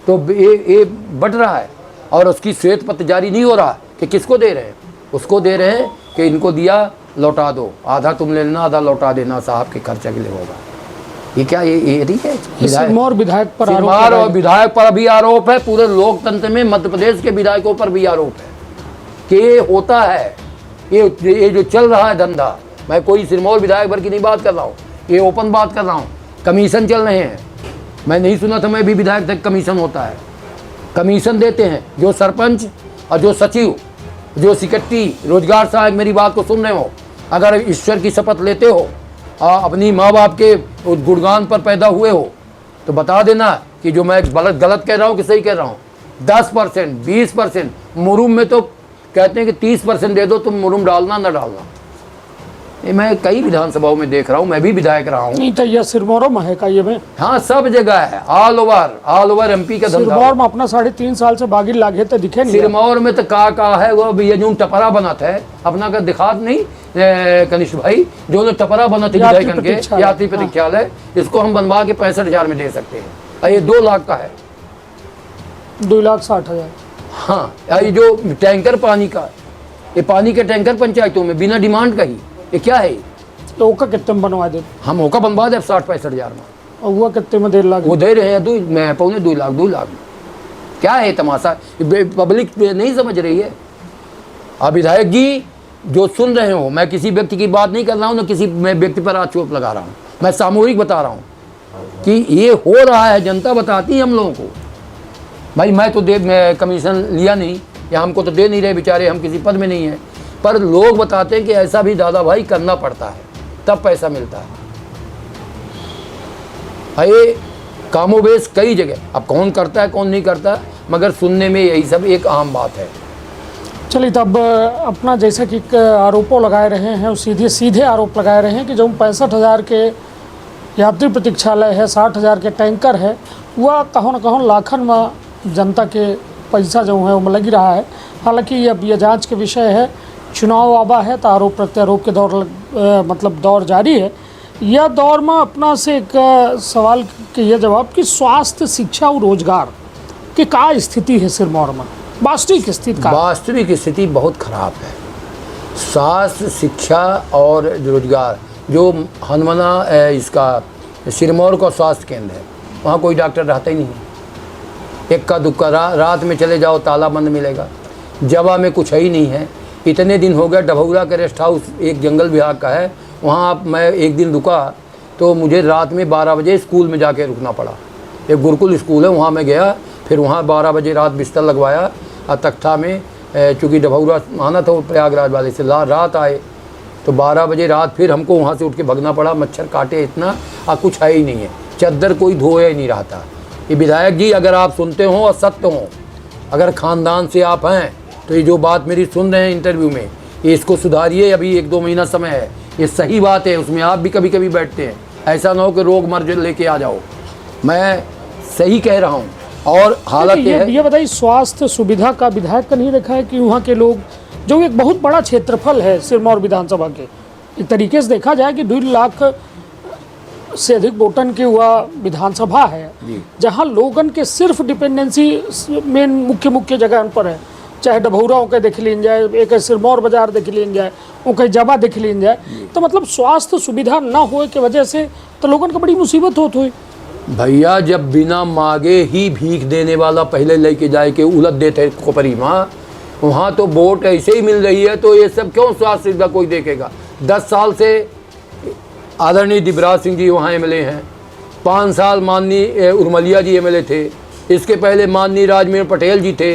तो ये बट रहा है और उसकी श्वेत पत्र जारी नहीं हो रहा कि किसको दे रहे हैं। उसको दे रहे हैं कि इनको दिया लौटा दो, आधा तुम ले लेना, आधा लौटा देना, साहब के खर्चे के लिए होगा। ये क्या ये ठीक है? सिरमौर विधायक पर सिरमौर और विधायक पर भी आरोप है। पूरे लोकतंत्र में मध्य प्रदेश के विधायकों पर भी आरोप है कि ये होता है। ये जो चल रहा है धंधा, मैं कोई सिरमौर विधायक भर की नहीं बात कर रहा हूँ, ये ओपन बात कर रहा हूँ। कमीशन चल रहे हैं। मैं नहीं सुना था, मैं भी विधायक तक कमीशन होता है। कमीशन देते हैं जो सरपंच और जो सचिव, जो सेक्रेटरी, रोजगार सहायक, मेरी बात को सुन रहे हो, अगर ईश्वर की शपथ लेते हो, अपनी माँ बाप के गुणगान पर पैदा हुए हो, तो बता देना कि जो मैं गलत कह रहा हूँ कि सही कह रहा हूँ। 10%, 20%, मुरुम में तो कहते हैं कि 30% दे दो, तुम मुरुम डालना ना डालना। ये मैं कई विधानसभाओं में देख रहा हूँ, मैं भी विधायक रहा हूँ। नहीं तो यह सिरमौर में है का ये में? हाँ, सब जगह है, ऑल ओवर एमपी का धंधा। सिरमौर में अपना 3.5 साल से बागी लागे तो दिखे नहीं। सिरमौर में तो का है वो ये जो टपरा बना था अपना का दिखात नहीं कनिष्ठ भाई, जो टपरा बना था विधायकन के यात्री प्रतीक्षालय, इसको हम बनवा के 65,000 में दे सकते हैं। और ये 2 लाख का है, 2,60,000। हाँ, ये जो टैंकर पानी का, ये पानी के टैंकर पंचायतों में बिना डिमांड का ही, ये क्या है? तो ओका कितने में बनवा दे? हम ओका बनवा दे 60-65,000 में। और हुआ कितने में? 1.5 लाख। वो दे रहे हैं 2 लाख में। क्या है तमाशा? पब्लिक नहीं समझ रही है। अब विधायक जी जो सुन रहे हो, मैं किसी व्यक्ति की बात नहीं कर रहा हूँ, ना किसी मैं व्यक्ति पर आक्षेप लगा रहा हूँ, मैं सामूहिक बता रहा हूँ कि ये हो रहा है। जनता बताती है हम लोगों को, भाई मैं तो मैं कमीशन लिया नहीं, या हमको तो दे नहीं रहे बेचारे, हम किसी पद में नहीं है, पर लोग बताते हैं कि ऐसा भी दादा भाई करना पड़ता है, तब पैसा मिलता है। ये कामोबेश कई जगह, अब कौन करता है कौन नहीं करता, मगर सुनने में यही सब एक आम बात है। चलिए, तब अपना जैसा कि आरोपों लगाए रहे हैं, सीधे आरोप लगाए रहे हैं कि जो 65,000 के यात्री प्रतीक्षालय है, 60,000 के टैंकर है, वह कहों न कहों लाखन में जनता के पैसा जो है वो लग रहा है। हालांकि अब यह जांच के विषय है, चुनाव आबा है तो आरोप प्रत्यारोप के दौर जारी है। यह दौर में अपना से एक सवाल के यह जवाब कि स्वास्थ्य, शिक्षा और रोजगार की क्या स्थिति है सिरमौर में? वास्तविक स्थिति का? वास्तविक स्थिति बहुत खराब है। स्वास्थ्य, शिक्षा और रोजगार, जो हनुमाना इसका सिरमौर का स्वास्थ्य केंद्र है, वहाँ कोई डॉक्टर रहता ही नहीं है। इक्का दुक्का रात में चले जाओ ताला बंद मिलेगा। जवा में कुछ है ही नहीं है। इतने दिन हो गए, डभौरा का रेस्ट हाउस एक जंगल विभाग का है, वहाँ मैं एक दिन रुका तो मुझे रात में 12 बजे स्कूल में जाके रुकना पड़ा। एक गुरुकुल स्कूल है, वहाँ मैं गया, फिर वहाँ 12 बजे रात बिस्तर लगवाया और तख्ता में, चूँकि डभौरा आना था प्रयागराज वाले से, रात आए तो 12 बजे रात फिर हमको वहाँ से उठ के भगना पड़ा। मच्छर काटे इतना, और कुछ है ही नहीं है, चद्दर कोई धोया ही नहीं रहा था। ये विधायक जी अगर आप सुनते हो और सत्य हो, अगर ख़ानदान से आप हैं, तो ये जो बात मेरी सुन रहे हैं इंटरव्यू में, ये इसको सुधारिए। अभी 1-2 महीना समय है, ये सही बात है, उसमें आप भी कभी कभी बैठते हैं। ऐसा ना हो कि रोग मर्ज लेके आ जाओ, मैं सही कह रहा हूँ। और हालत ये बताइए, स्वास्थ्य सुविधा का विधायक का नहीं देखा है कि वहाँ के लोग, जो एक बहुत बड़ा क्षेत्रफल है सिरमौर विधानसभा के, एक तरीके से देखा जाए कि 2 लाख से अधिक वोटन की वह विधानसभा है जी। जहां लोगन के सिर्फ डिपेंडेंसी मेन मुख्य मुख्य जगह पर है, चाहे डभौरा के देख लीन जाए, एक सिरमौर बाजार देख लीन जाए, कहीं जबा देख लीन जाए, तो मतलब स्वास्थ्य सुविधा न होए के वजह से तो लोगन को बड़ी मुसीबत होत हुई। भैया जब बिना मांगे ही भीख देने वाला पहले लेके जाए के उलट देते खोपरी माँ, वहाँ तो वोट ऐसे ही मिल रही है, तो ये सब क्यों स्वास्थ्य सुविधा कोई देखेगा। 10 साल से आदरणीय दिवराज सिंह जी वहाँ एमएलए हैं, 5 साल माननीय उर्मलिया जी एमएलए थे, इसके पहले माननीय राजमीर पटेल जी थे।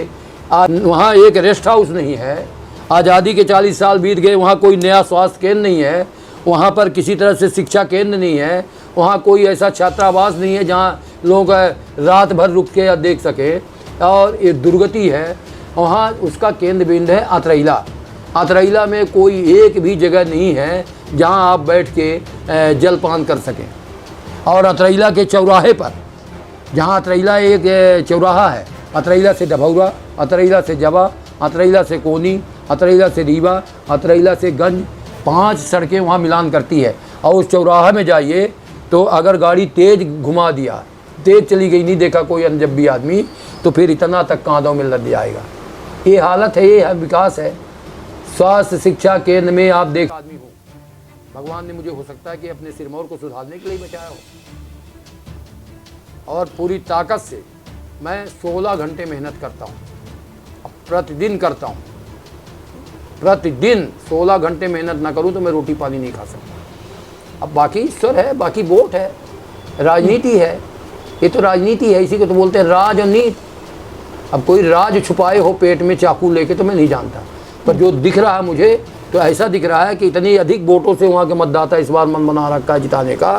वहाँ एक रेस्ट हाउस नहीं है, आज़ादी के 40 साल बीत गए, वहाँ कोई नया स्वास्थ्य केंद्र नहीं है, वहाँ पर किसी तरह से शिक्षा केंद्र नहीं है, वहाँ कोई ऐसा छात्रावास नहीं है जहाँ लोग रात भर रुक के या देख सके, और ये दुर्गति है। वहाँ उसका केंद्र बिंदु है अतरैला। अतरैला में कोई एक भी जगह नहीं है जहाँ आप बैठ के जलपान कर सकें। और अतरैला के चौराहे पर, जहाँ अतरैला एक चौराहा है, अतरैला से डभौरा, अतरैला से जबा, अतरैला से कोनी, अतरैला से रीवा, अतरैला से गंज, 5 सड़कें वहाँ मिलान करती है। और उस चौराहा में जाइए तो अगर गाड़ी तेज़ घुमा दिया, तेज़ चली गई, नहीं देखा कोई अनजब्बी आदमी, तो फिर इतना तक कांधों में लग जाएगा। ये हालत है, ये है विकास है। स्वास्थ्य शिक्षा केंद्र में आप देख आदमी हो, भगवान ने मुझे हो सकता है कि अपने सिरमौर को सुधारने के लिए बचाया हो, और पूरी ताकत से मैं 16 घंटे मेहनत करता हूँ, प्रतिदिन करता हूँ। प्रतिदिन 16 घंटे मेहनत ना करूँ तो मैं रोटी पानी नहीं खा सकता। अब बाकी ईश्वर है, बाकी वोट है, राजनीति है, ये तो राजनीति है, इसी को तो बोलते हैं राज और नीति। अब कोई राज छुपाए हो पेट में चाकू लेके तो मैं नहीं जानता, पर जो दिख रहा है मुझे तो ऐसा दिख रहा है कि इतनी अधिक वोटों से वहाँ के मतदाता इस बार मन बना रखा है जिताने का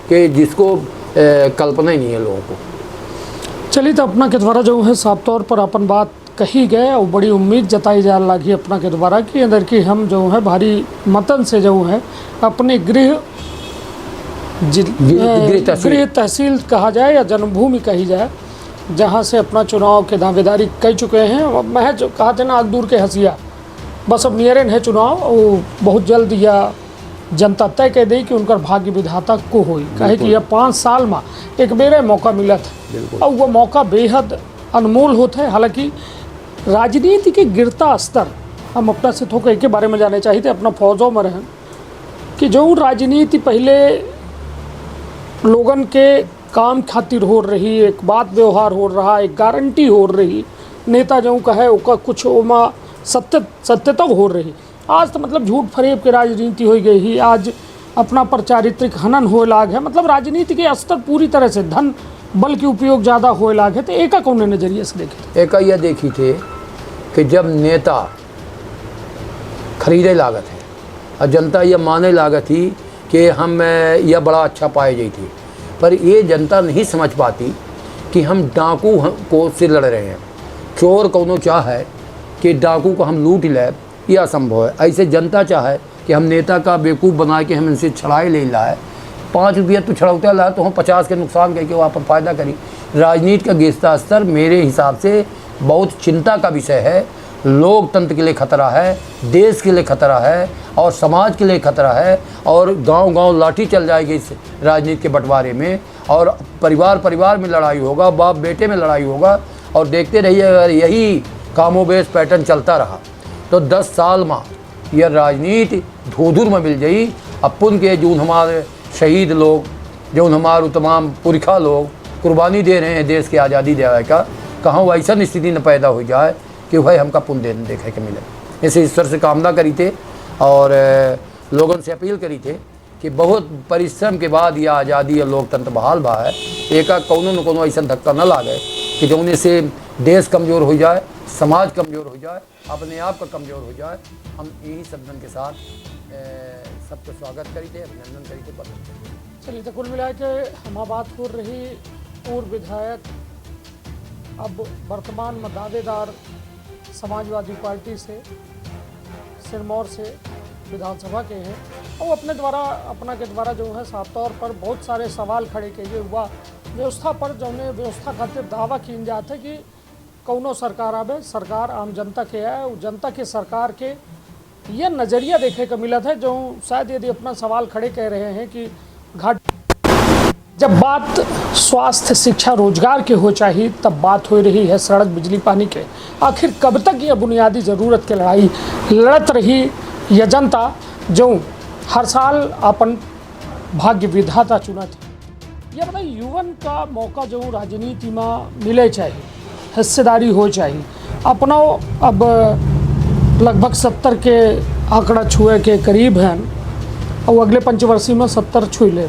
कि जिसको कल्पना ही नहीं है लोगों को। चलिए, तो अपना के द्वारा जो है साफ तौर पर अपन बात कही गए और बड़ी उम्मीद जताई जा लगी अपना के द्वारा कि अंदर की हम जो है भारी मतन से जो है अपने गृह तहसील कहा जाए या जन्मभूमि कही जाए, जहां से अपना चुनाव के दावेदारी कर चुके हैं। और महज कहा थे ना आग दूर के हंसिया, बस अब नियरन है चुनाव, और बहुत जल्द यह जनता तय कह दी कि उनका भाग्य विधाता को हुई। कहे कि यह 5 साल में एक बेरे मौका मिला था, और वह मौका बेहद अनमोल होता है। हालांकि राजनीति के गिरता स्तर हम अपना से थोड़ा के बारे में जाने चाहिए थे, अपना फौजों में रहें कि जो राजनीति पहले लोगन के काम खातिर हो रही, एक बात व्यवहार हो रहा, एक गारंटी हो रही, नेता जो कहे उसका कुछ ओमा सत्य तक हो रही। आज तो मतलब झूठ फरेब के राजनीति हो गई ही, आज अपना पर चारित्रिक हनन हो लाग है। मतलब राजनीति के स्तर पूरी तरह से धन बल के उपयोग ज़्यादा हो लाग है। तो एक कौन नज़रिए से देखे? एक यह देखी थे कि जब नेता खरीदे लागत है और जनता यह माने लागत थी कि हम यह बड़ा अच्छा पाए जाई थी, पर ये जनता नहीं समझ पाती कि हम डाकू को से लड़ रहे हैं। चोर कौनो चाहे कि डाकू को हम लूट ले, यह असंभव है। ऐसे जनता चाहे कि हम नेता का बेवकूफ़ बना के हम इनसे छड़ाए ले लाए, 5 रुपया तो छड़ौता ला तो हम 50 के नुकसान करके वहाँ पर फ़ायदा करी। राजनीति का गिरता स्तर मेरे हिसाब से बहुत चिंता का विषय है। लोकतंत्र के लिए खतरा है, देश के लिए खतरा है, और समाज के लिए खतरा है। और गांव-गांव लाठी चल जाएगी इस राजनीति के बंटवारे में, और परिवार में लड़ाई होगा, बाप बेटे में लड़ाई होगा। और देखते रहिए अगर यही कामोबेश पैटर्न चलता रहा तो 10 साल में यह राजनीति धूधुर में मिल जाई। अपुन के जो हमारे शहीद लोग, जो हमारे तमाम पुरखा लोग कुर्बानी दे रहे हैं देश की आज़ादी दिलाने का, कहाँ वैसा स्थिति न पैदा हो जाए कि भाई हमका पुण्य देखे के मिले। ऐसे ईश्वर से कामना करी थे और लोगों से अपील करी थे कि बहुत परिश्रम के बाद यह आज़ादी और लोकतंत्र बहाल बा है। एक कोनो न कोनो ऐसा धक्का न लागे कि जोने से देश कमज़ोर हो जाए, समाज कमज़ोर हो जाए, अपने आप का कमज़ोर हो जाए। हम यही शब्दन के साथ सबका स्वागत करी थे, अभिनंदन करी थे, पसंद करी। चलिए, तो कुल मिला के हम बात हो रही पूर्व विधायक, अब वर्तमान में दावेदार समाजवादी पार्टी से सिरमौर से विधानसभा के हैं, और अपने द्वारा अपना के द्वारा जो है साफ तौर पर बहुत सारे सवाल खड़े किए हुआ व्यवस्था पर, जो व्यवस्था खातिर दावा किन जाते कि कौनो सरकार आवे, सरकार आम जनता के आए, और जनता के सरकार के यह नज़रिया देखे का मिला था। जो शायद यदि अपना सवाल खड़े कह रहे हैं कि घाट जब बात स्वास्थ्य, शिक्षा, रोजगार की हो चाहिए, तब बात हो रही है सड़क, बिजली, पानी के। आखिर कब तक यह बुनियादी ज़रूरत की लड़ाई लड़त रही यह जनता जो हर साल अपन भाग्य विधाता चुना थी। यह बताइए, युवन का मौका जो राजनीति में मिले चाहिए, हिस्सेदारी हो चाहिए। अपना अब लगभग 70 के आंकड़ा छुए के करीब हैं और अगले पंचवर्षीय में 70 छू ले।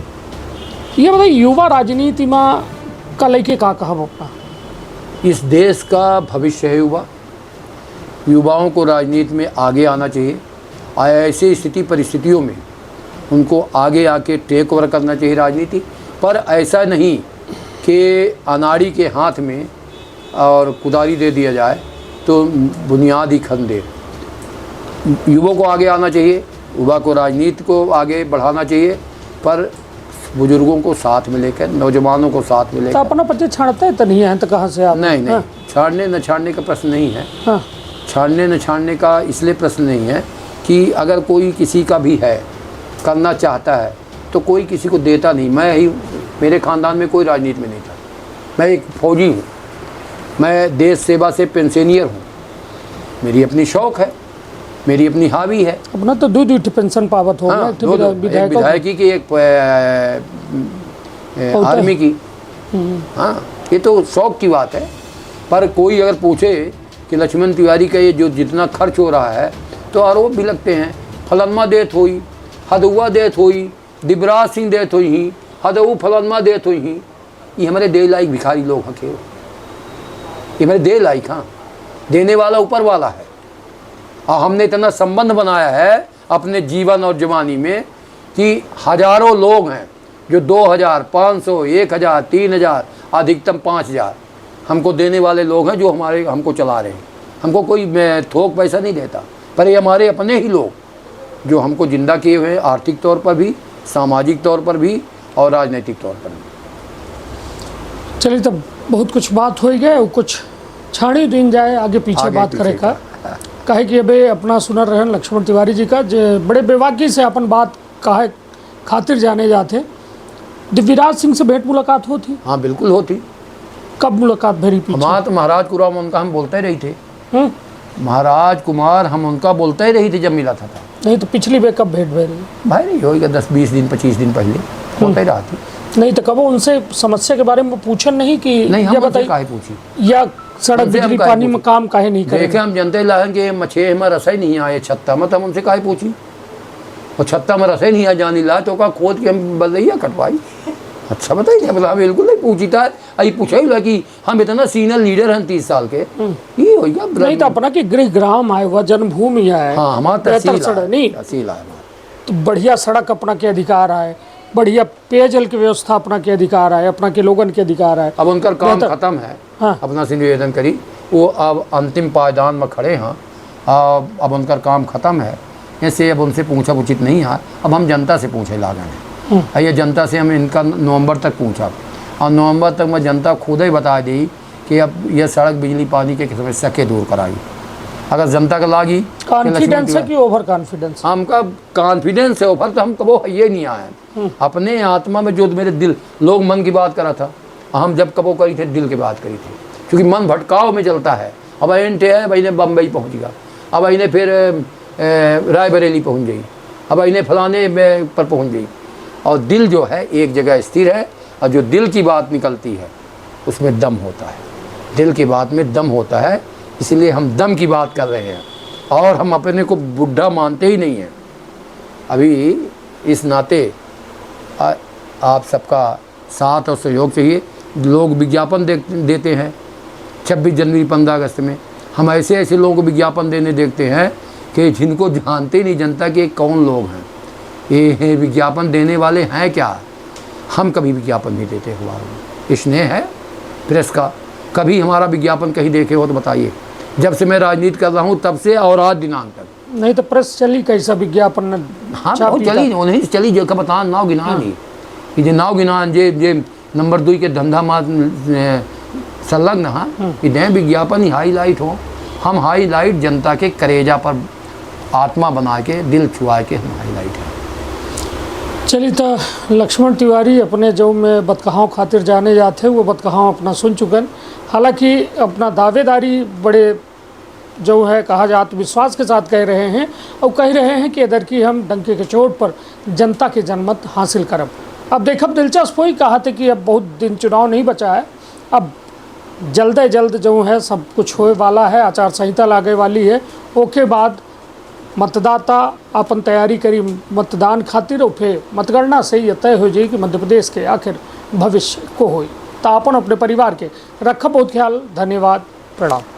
ये बताइए, युवा राजनीति में का लेके का कहा अपना? इस देश का भविष्य है युवा। युवाओं को राजनीति में आगे आना चाहिए। ऐसी स्थिति परिस्थितियों में उनको आगे आके टेक ओवर करना चाहिए राजनीति। पर ऐसा नहीं कि अनाड़ी के हाथ में और कुदारी दे दिया जाए तो बुनियाद ही खंदे। युवा को आगे आना चाहिए, युवा को राजनीति को आगे बढ़ाना चाहिए, पर बुजुर्गों को साथ में लेकर, नौजवानों को साथ में तो लेकर। अपना बच्चे छाड़ते तो नहीं है तो कहाँ से आप? नहीं हाँ। छाड़ने न छाड़ने का प्रश्न नहीं है। हाँ। छाड़ने न छाड़ने का इसलिए प्रश्न नहीं है कि अगर कोई किसी का भी है, करना चाहता है, तो कोई किसी को देता नहीं। मैं ही, मेरे ख़ानदान में कोई राजनीति में नहीं था। मैं एक फौजी हूँ, मैं देश सेवा से पेंशनियर हूँ। मेरी अपनी शौक़ है, मेरी अपनी हावी है। अपना तो दो पेंशन पावत हो। हाँ, एक विधायकी की, एक आर्मी की। हाँ, ये तो शौक़ की बात है। पर कोई अगर पूछे कि लक्ष्मण तिवारी का ये जो जितना खर्च हो रहा है, तो आरोप भी लगते हैं। फलनमा देत हुई, हदुआ देत हुई, दिबराज सिंह देत हुई, हदऊ फलनमा देत हुई। ये हमारे दे लायक भिखारी लोग हैं। ये हमारे दे लायक, हाँ, देने वाला ऊपर वाला है। और हमने इतना संबंध बनाया है अपने जीवन और जवानी में कि हज़ारों लोग हैं जो 2000, 500, 1000, 3000, अधिकतम 5000 हमको देने वाले लोग हैं, जो हमको चला रहे हैं। हमको कोई थोक पैसा नहीं देता, पर ये हमारे अपने ही लोग जो हमको जिंदा किए हुए हैं, आर्थिक तौर पर भी, सामाजिक तौर पर भी और राजनीतिक तौर पर भी। चलिए, तब बहुत कुछ बात हो गए, कुछ छाड़ी दिन जाए आगे पीछे बात करे का। कहे कि अबे अपना सुनर रहन लक्ष्मण तिवारी जी का बड़े बेवाकी से अपन बात काहे खातिर जाने जाते। दिव्यराज सिंह से भेंट मुलाकात होती? हाँ, बिल्कुल होती। कब मुलाकात भेरी? हमारा तो महाराज कुराम उनका हम बोलते ही रही थे। महाराज कुमार हम उनका बोलते ही रही थे जब मिला था। नहीं तो पिछली बार कब भेंट भेरी? भाई नहीं होगा 10-20 दिन 25 दिन पहले होता ही रहा थी। नहीं तो कब उनसे समस्या के बारे में पूछन नहीं कि नहीं, हम बताइए काहे पूछी, या सड़क बिजली पानी में काम काहे नहीं करे? देखे हम जनते लाएंगे मछे में रसोई नहीं आए छत्ता में, तो हम उनसे काहे पूछी। और छत्ता में रसोई नहीं आ जानी ला तो का खोद के हम बलैया कटवाई। अच्छा बताइए, बोला बिल्कुल नहीं पूछी था। अभी पूछा ही कि हम इतना सीनियर लीडर हैं 30 साल के, ये हो गया नहीं तो अपना कि गृह ग्राम आए हुआ जन्मभूमि आए। हाँ, हमारा तहसील आए तो बढ़िया सड़क अपना के अधिकार आए, बढ़िया पेयजल की व्यवस्था अपना के अधिकार आए, अपना के लोगन के अधिकार आए। अब उनका काम खत्म है। हाँ। अपना से निवेदन करी, वो अब अंतिम पायदान में खड़े हैं। अब उनका काम खत्म है, ऐसे अब उनसे पूछा उचित नहीं है। अब हम जनता से पूछे लागन है। ये जनता से हम इनका नवंबर तक पूछा, और नवंबर तक मैं जनता खुद ही बता दी कि अब यह सड़क बिजली पानी के समस्या के दूर कराई। अगर जनता का लागी कॉन्फिडेंस है कि ओवर कॉन्फिडेंस? हमका कॉन्फिडेंस है, ओवर तो हम कबो ये नहीं आए। अपने आत्मा में जो मेरे दिल, लोग मन की बात करा था, हम जब कबो करी थे दिल की बात करी थी, क्योंकि मन भटकाव में चलता है। अब एंटे है भाई ने बम्बई पहुँच गया, अब इन्हें फिर रायबरेली पहुँच गई, अब इन्हें फलाने पर पहुँच गई। और दिल जो है एक जगह स्थिर है, और जो दिल की बात निकलती है उसमें दम होता है। दिल की बात में दम होता है, इसलिए हम दम की बात कर रहे हैं। और हम अपने को बुढ़ा मानते ही नहीं हैं। अभी इस नाते आप सबका साथ और सहयोग चाहिए। लोग विज्ञापन देते हैं 26 जनवरी 15 अगस्त में। हम ऐसे ऐसे लोगों को विज्ञापन देने देखते हैं कि जिनको जानते ही नहीं जनता कि कौन लोग हैं। ये विज्ञापन देने वाले हैं क्या? हम कभी विज्ञापन नहीं देते अखबारों में। स्नेह है प्रेस का। कभी हमारा विज्ञापन कहीं देखे हो तो बताइए। जब से मैं राजनीति कर रहा हूँ तब से और आज दिनांक तक। नहीं तो प्रेस चली कैसा विज्ञापन? हाँ, बहुत चली, नहीं चली जो का बता नाव गिनान ही कि जे नाव गिनान जे नंबर 2 के धंधा में संलग्न। हाँ, इतने विज्ञापन ही हाईलाइट हो। हम हाईलाइट जनता के करेजा पर आत्मा बना के, दिल छुआ के हम हाईलाइट हैं। चलिए तो लक्ष्मण तिवारी अपने जो में बतकहाओं खातिर जाने जाते वो बतकहाओं अपना सुन चुकन। हालांकि अपना दावेदारी बड़े जो है कहा जाए आत्मविश्वास के साथ कह रहे हैं और कह रहे हैं कि इधर की हम डंके के चोट पर जनता के जनमत हासिल करब। अब देखब दिलचस्प हुई कहा थे कि अब बहुत दिन चुनाव नहीं बचा है, अब जल्द जल्द जो है सब कुछ होए वाला है, आचार संहिता लागे वाली है, ओके बाद मतदाता अपन तैयारी करी मतदान खातिर और फिर मतगणना से ही तय हो जाए कि मध्य प्रदेश के आखिर भविष्य को होई। तो अपन अपने परिवार के रखब बहुत ख्याल। धन्यवाद, प्रणाम।